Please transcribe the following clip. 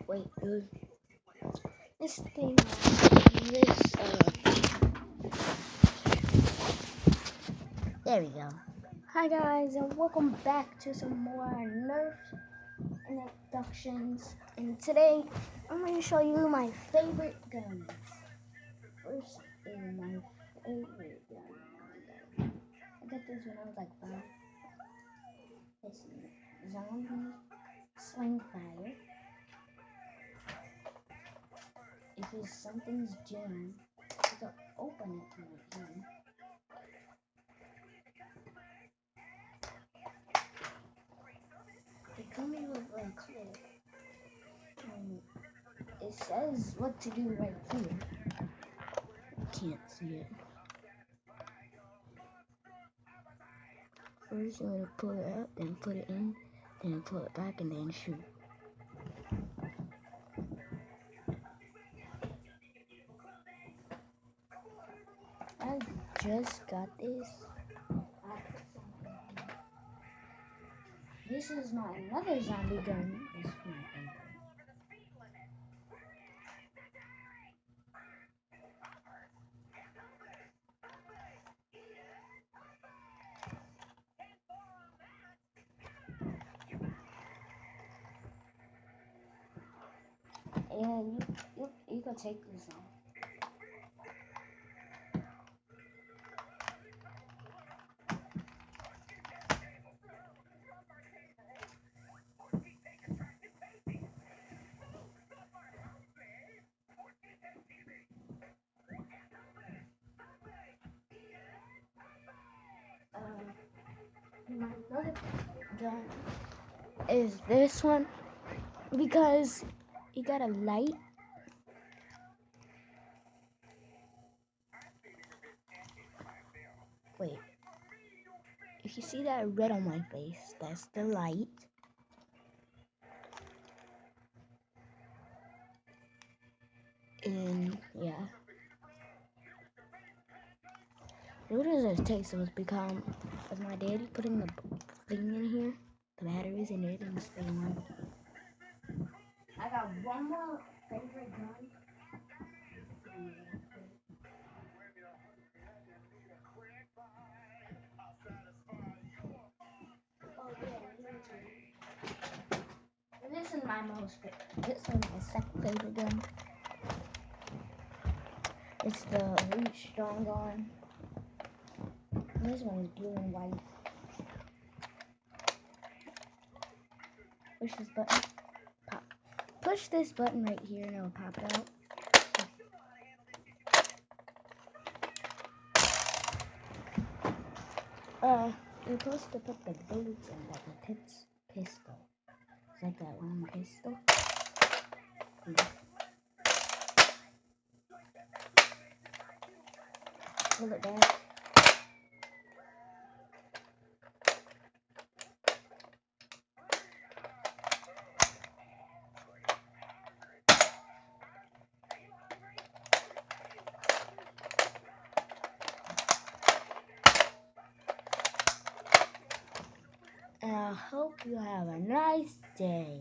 wait, dude. This thing, there we go. Hi guys, and welcome back to some more Nerf introductions. And today, I'm going to show you my favorite guns. First is my favorite gun. I got this when I was like 5. It's Zombie Sling Fire. If something's jammed, you can open it right here. They come in with a clip. It says what to do right here. Can't see it. First, I'm gonna pull it out, then put it in, then pull it back, and then shoot. I just got this. This is not another zombie gun. This is my favorite. And you can take this off. My other gun is this one because you got a light. Wait, if you see that red on my face, that's the light. And yeah, what does it take? So it's become, was my daddy putting the thing in here, the batteries in it, and stay on. I got one more favorite gun. This is my this is my second favorite gun. It's the Reach Strong Arm. This one is blue and white. Push this button. Pop. Push this button right here and it'll pop out. You're supposed to put the bullets in like a pistol. It's like that long pistol. Pull it back. And I hope you have a nice day.